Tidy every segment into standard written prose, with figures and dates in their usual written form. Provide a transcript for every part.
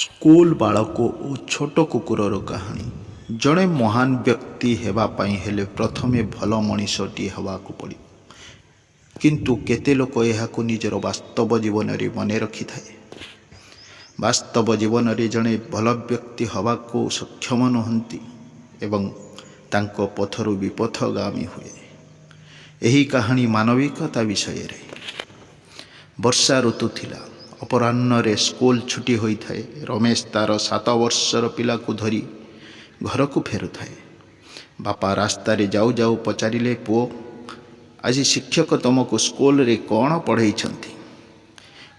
School ବାଳକ ଓ ଛୋଟ କୁକୁରର କାହାଣୀ। ଜଣେ ମହାନ ବ୍ୟକ୍ତି ହେବା ପାଇଁ ହେଲେ ପ୍ରଥମେ ଭଲ ମଣିଷଟିଏ ହେବାକୁ ପଡ଼ିବ। କିନ୍ତୁ କେତେ ଲୋକ ଏହାକୁ ନିଜର ବାସ୍ତବ ଜୀବନରେ ମନେ ରଖିଥାଏ। ବାସ୍ତବ ଜୀବନରେ ଜଣେ ଭଲ ବ୍ୟକ୍ତି ହେବାକୁ ସକ୍ଷମ ନୁହନ୍ତି ଏବଂ ତାଙ୍କ ପଥରୁ ବିପଥଗାମୀ ହୁଏ। ଏହି କାହାଣୀ ମାନବିକତା ବିଷୟରେ। ବର୍ଷା ଋତୁ ଥିଲା। ଅପରାହ୍ନରେ ସ୍କୁଲ ଛୁଟି ହୋଇଥାଏ। ରମେଶ ତାର 7 ବର୍ଷର ପିଲାକୁ ଧରି ଘରକୁ ଫେରୁଥାଏ। ବାପା ରାସ୍ତାରେ ଯାଉ ଯାଉ ପଚାରିଲେ, ପୁଅ, ଆଜି ଶିକ୍ଷକ ତୁମକୁ ସ୍କୁଲରେ କ'ଣ ପଢ଼େଇଛନ୍ତି?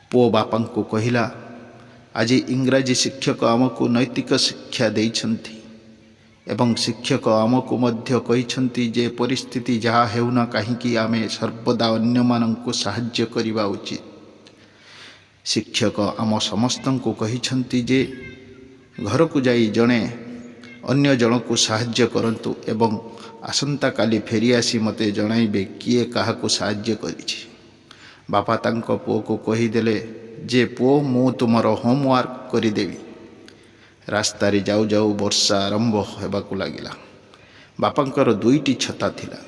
ପୁଅ ବାପାଙ୍କୁ କହିଲା, ଆଜି ଇଂରାଜୀ ଶିକ୍ଷକ ଆମକୁ ନୈତିକ ଶିକ୍ଷା ଦେଇଛନ୍ତି ଏବଂ ଶିକ୍ଷକ ଆମକୁ ମଧ୍ୟ କହିଛନ୍ତି ଯେ ପରିସ୍ଥିତି ଯାହା ହେଉନା କାହିଁକି ଆମେ ସର୍ବଦା ଅନ୍ୟମାନଙ୍କୁ ସାହାଯ୍ୟ କରିବା ଉଚିତ। ଶିକ୍ଷକ ଆମ ସମସ୍ତଙ୍କୁ କହିଛନ୍ତି ଯେ ଘରକୁ ଯାଇ ଜଣେ ଅନ୍ୟ ଜଣକୁ ସାହାଯ୍ୟ କରନ୍ତୁ ଏବଂ ଆସନ୍ତାକାଲି ଫେରିଆସି ମୋତେ ଜଣାଇବେ କିଏ କାହାକୁ ସାହାଯ୍ୟ କରିଛି। ବାପା ତାଙ୍କ ପୁଅକୁ କହିଦେଲେ ଯେ ପୁଅ, ମୁଁ ତୁମର ହୋମୱାର୍କ କରିଦେବି। ରାସ୍ତାରେ ଯାଉ ଯାଉ ବର୍ଷା ଆରମ୍ଭ ହେବାକୁ ଲାଗିଲା। ବାପାଙ୍କର 2ଟି ଛତା ଥିଲା।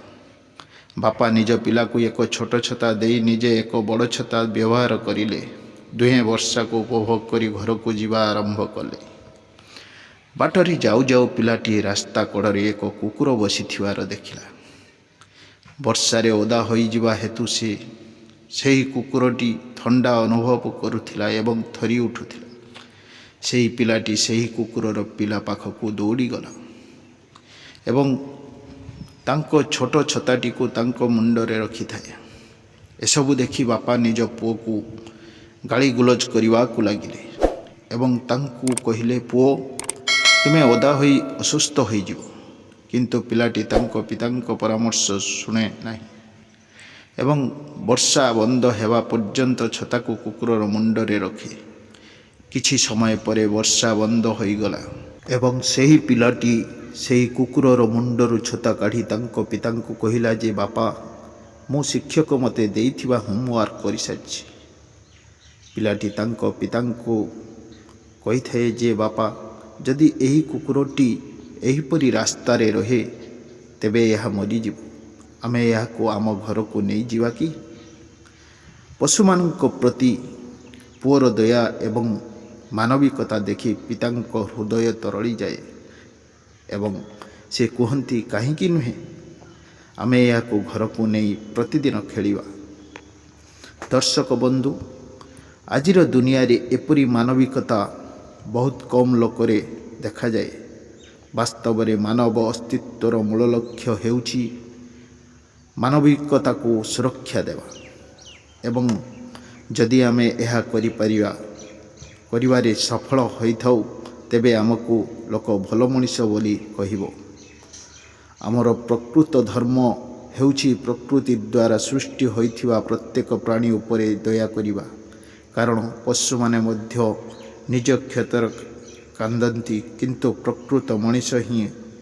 ବାପା ନିଜ ପିଲାକୁ ଏକ ଛୋଟ ଛତା ଦେଇ ନିଜେ ଏକ ବଡ଼ ଛତା ବ୍ୟବହାର କରିଲେ। ଦୁହେଁ ବର୍ଷାକୁ ଉପଭୋଗ କରି ଘରକୁ ଯିବା ଆରମ୍ଭ କଲେ। ବାଟରେ ଯାଉ ଯାଉ ପିଲାଟିଏ ରାସ୍ତା କଡ଼ରେ ଏକ କୁକୁର ବସିଥିବାର ଦେଖିଲା। ବର୍ଷାରେ ଓଦା ହୋଇଯିବା ହେତୁ ସେହି କୁକୁରଟି ଥଣ୍ଡା ଅନୁଭବ କରୁଥିଲା ଏବଂ ଥରି ଉଠୁଥିଲା। ସେହି ପିଲାଟି ସେହି କୁକୁରର ପିଲା ପାଖକୁ ଦୌଡ଼ିଗଲା ଏବଂ ତାଙ୍କ ଛୋଟ ଛତାଟିକୁ ତାଙ୍କ ମୁଣ୍ଡରେ ରଖିଥାଏ। ଏସବୁ ଦେଖି ବାପା ନିଜ ପୁଅକୁ ଗାଳିଗୁଲଜ କରିବାକୁ ଲାଗିଲେ ଏବଂ ତାଙ୍କୁ କହିଲେ, ପୁଅ, ତୁମେ ଓଦା ହୋଇ ଅସୁସ୍ଥ ହୋଇଯିବ। କିନ୍ତୁ ପିଲାଟି ତାଙ୍କ ପିତାଙ୍କ ପରାମର୍ଶ ଶୁଣେ ନାହିଁ ଏବଂ ବର୍ଷା ବନ୍ଦ ହେବା ପର୍ଯ୍ୟନ୍ତ ଛତାକୁ କୁକୁରର ମୁଣ୍ଡରେ ରଖେ। କିଛି ସମୟ ପରେ ବର୍ଷା ବନ୍ଦ ହୋଇଗଲା ଏବଂ ସେହି ପିଲାଟି ସେହି କୁକୁରର ମୁଣ୍ଡରୁ ଛତା କାଢ଼ି ତାଙ୍କ ପିତାଙ୍କୁ କହିଲା ଯେ ବାପା, ମୁଁ ଶିକ୍ଷକ ମୋତେ ଦେଇଥିବା ହୋମୱାର୍କ କରିସାରିଛି। ପିଲାଟି ତାଙ୍କ ପିତାଙ୍କୁ କହିଥାଏ ଯେ ବାପା, ଯଦି ଏହି କୁକୁରଟି ଏହିପରି ରାସ୍ତାରେ ରହେ ତେବେ ଏହା ମରିଯିବ। ଆମେ ଏହାକୁ ଆମ ଘରକୁ ନେଇଯିବା କି? ପଶୁମାନଙ୍କ ପ୍ରତି ପୁଅର ଦୟା ଏବଂ ମାନବିକତା ଦେଖି ପିତାଙ୍କ ହୃଦୟ ତରଳିଯାଏ ଏବଂ ସେ କୁହନ୍ତି, କାହିଁକି ନୁହେଁ, ଆମେ ଏହାକୁ ଘରକୁ ନେଇ ପ୍ରତିଦିନ ଖେଳିବା। ଦର୍ଶକ ବନ୍ଧୁ, ଆଜିର ଦୁନିଆରେ ଏପରି ମାନବିକତା ବହୁତ କମ୍ ଲୋକରେ ଦେଖାଯାଏ। ବାସ୍ତବରେ ମାନବ ଅସ୍ତିତ୍ୱର ମୂଳ ଲକ୍ଷ୍ୟ ହେଉଛି ମାନବିକତାକୁ ସୁରକ୍ଷା ଦେବା ଏବଂ ଯଦି ଆମେ ଏହା କରିବାରେ ସଫଳ ହୋଇଥାଉ ତେବେ ଆମକୁ ଲୋକ ଭଲ ମଣିଷ ବୋଲି କହିବ। ଆମର ପ୍ରକୃତ ଧର୍ମ ହେଉଛି ପ୍ରକୃତି ଦ୍ୱାରା ସୃଷ୍ଟି ହୋଇଥିବା ପ୍ରତ୍ୟେକ ପ୍ରାଣୀ ଉପରେ ଦୟା କରିବା, କାରଣ ପଶୁମାନେ ମଧ୍ୟ ନିଜ କ୍ଷତରେ କାନ୍ଦନ୍ତି କିନ୍ତୁ ପ୍ରକୃତ ମଣିଷ ହିଁ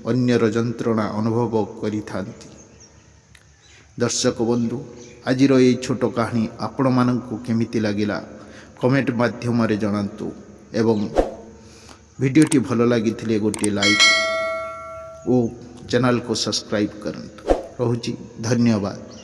ଅନ୍ୟର ଯନ୍ତ୍ରଣା ଅନୁଭବ କରିଥାନ୍ତି। ଦର୍ଶକ ବନ୍ଧୁ, ଆଜିର ଏହି ଛୋଟ କାହାଣୀ ଆପଣମାନଙ୍କୁ କେମିତି ଲାଗିଲା କମେଣ୍ଟ ମାଧ୍ୟମରେ ଜଣାନ୍ତୁ ଏବଂ ଭିଡ଼ିଓଟି ଭଲ ଲାଗିଥିଲେ ଗୋଟିଏ ଲାଇକ୍ ଓ ଚ୍ୟାନେଲକୁ ସବସ୍କ୍ରାଇବ୍ କରନ୍ତୁ। ରହୁଛି, ଧନ୍ୟବାଦ।